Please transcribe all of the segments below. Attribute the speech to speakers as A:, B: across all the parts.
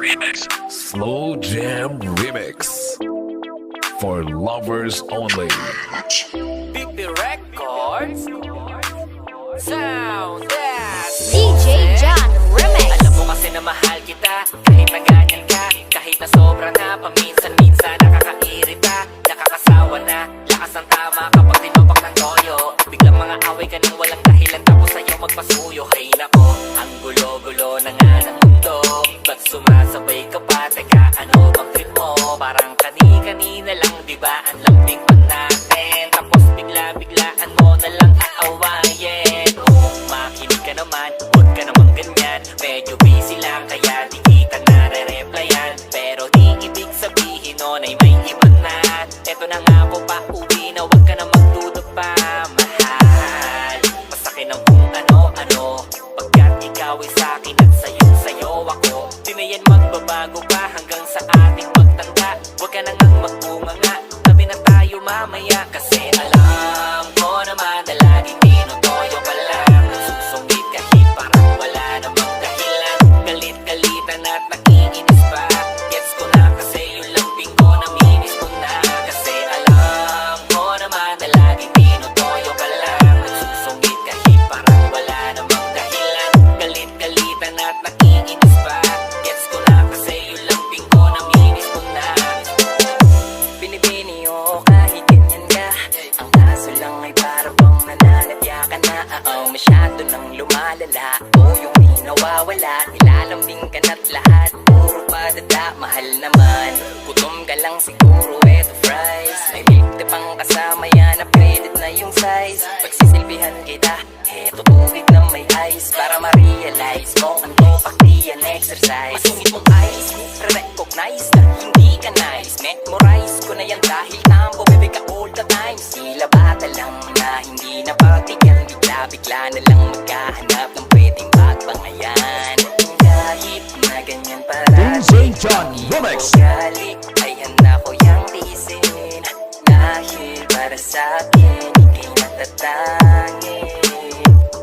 A: Remix. Slow Jam Remix. For lovers only.
B: Big B Records. Sound that
C: DJ John Remix.
B: Alam mo kasi na mahal kita, kahit na ganyan ka, kahit na sobra na, paminsan-minsan nakakairita, nakakasawa na, lakas ang tama kapag tinobak ng toyo. Biglang mga away ka nang walang dahilan, tapos sa'yo magpasuyo. Hay nako, ang gulo-gulo na nga ng mundo. Ba't sumasabay ka pa? Teka, ano bang trip mo? Parang kani-kanina lang, diba? Ang lambing pa natin, tapos bigla-biglaan mo na lang aawayin. Makinig ka naman, huwag ka naman ganyan. Medyo busy lang kaya di kita nare-replyan. Pero di ibig sabihin nun ay may iba na. Eto na nga po pa uwi na, huwag ka na magdudog pa. Mahal, masakin ang kung ano-ano, pagkat ikaw ay sa'kin at sa'yo ako. Di na yan magbabago pa hanggang sa ating pagtanda. Huwag ka na ngang magbunganga, tabi na tayo mamaya. Kasi alam ko naman na laging tinutoyo ka lang, nagsusungit kahit parang wala namang dahilan. Galit-galitan at nakikinis pa, gets ko na kasi yung lambing ko naminis mo na. Kasi alam ko naman na laging tinutoyo ka lang, nagsusungit kahit parang wala namang dahilan. Galit-galitan at nakikinis pa, gets ko na kasi yung lambing ko naminis mo na. Binibini o kahit ganyan ka, ang kaso lang ay para bang nananadya ka na. Masyado nang lumalala, o yung di nawawala, nilalambing ka na't lahat puro padada. Mahal naman, gutom ka lang siguro, eto fries, may milk tea pang kasama yan, upgraded na yung size. Pagsisilbihan kita, eto tubig na may ice, para ma-realize mo ang topak di yan exercise. Masungit mong eyes, re-recognize na hindi ka nice. Memorize ko na yan dahil tampo, bebe ka all the time. Sila bata lang na hindi napatigyan, bigla-bigla na lang magkahanap ng pwedeng magbangayan. Kahit na ganyan parati,
A: DJ John Remix.
B: ugali ay handa ko yang tiisin, dahil para sa'kin ika'y natatangin,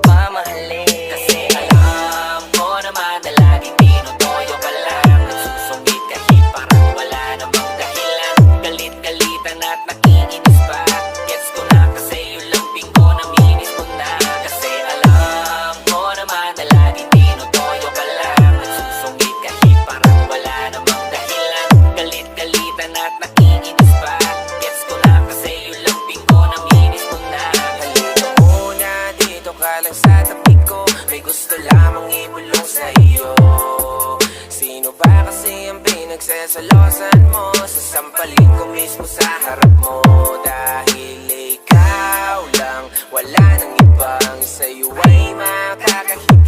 B: mamahalin. Kasi alam ko naman na laging tinutoyo ka lang, nagsusungit kahit parang wala namang dahilan. Galit-galitan at nakikinis pa, gets ko na kasi yung lambing ko naminis mo na. Kasi alam ko naman na laging tinutoyo ka lang, nagsusungit kahit parang wala namang dahilan. Galit-galitan at nakikinis pa, gets ko na kasi yung lambing ko naminis mo na. Halika muna, dito ka lang sa tabi ko, may gusto lamang ibulong sa iyo. Sino ba kasi ang pinagsasalosan mo? Sasampalin ko mismo sa harap mo, dahil ikaw lang, wala nang ibang sa'yo ay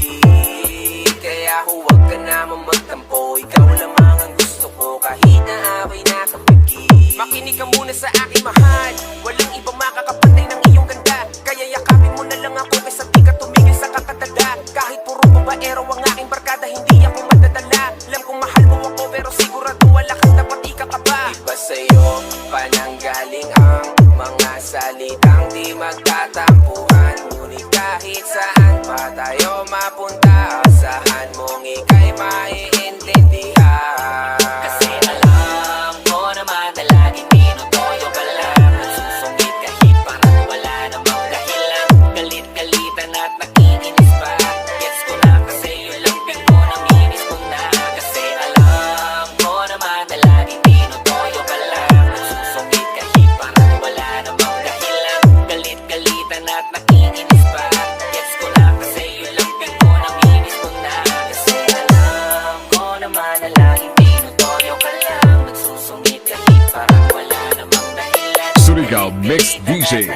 B: makakahigit. Kaya huwag ka naman magtampo, ikaw lamang ang gusto ko, kahit na away nakapigil. Makinig ka muna sa aking mahal, walang ibang makakapantay ng iyong ganda. Kaya yakapin mo na lang ako kaysa di ka tumigil sa kakatanda. Kahit puro babaero ang aking barkada, hindi ako madadala. Alam kong mahal mo ako pero sigurado wala kang dapat ikakaba. Iba sa'yo pananggaling ang mga salitang di magtatampuhan. Ngunit kahit saan pa tayo mapunta, asahan mong ika'y maiintindihan. Kasi alam ko naman na laging tinutoyo ka lang, nagsusungit kahit parang wala namang dahilan. Galit-galitan at nakikinis pa, gets ko na kasi yung lambing ko naminis mo na. Kasi alam ko naman na laging tinutoyo ka lang, nagsusungit kahit parang wala namang dahilan. Galit-galitan at nakikinis pa, gets ko na kasi yung lambing ko naminis mo na. Kasi alam ko naman na laging tinutoyo ka lang, nagsusungit kahit parang wala namang dahilan.
A: Surigao Mix DJ.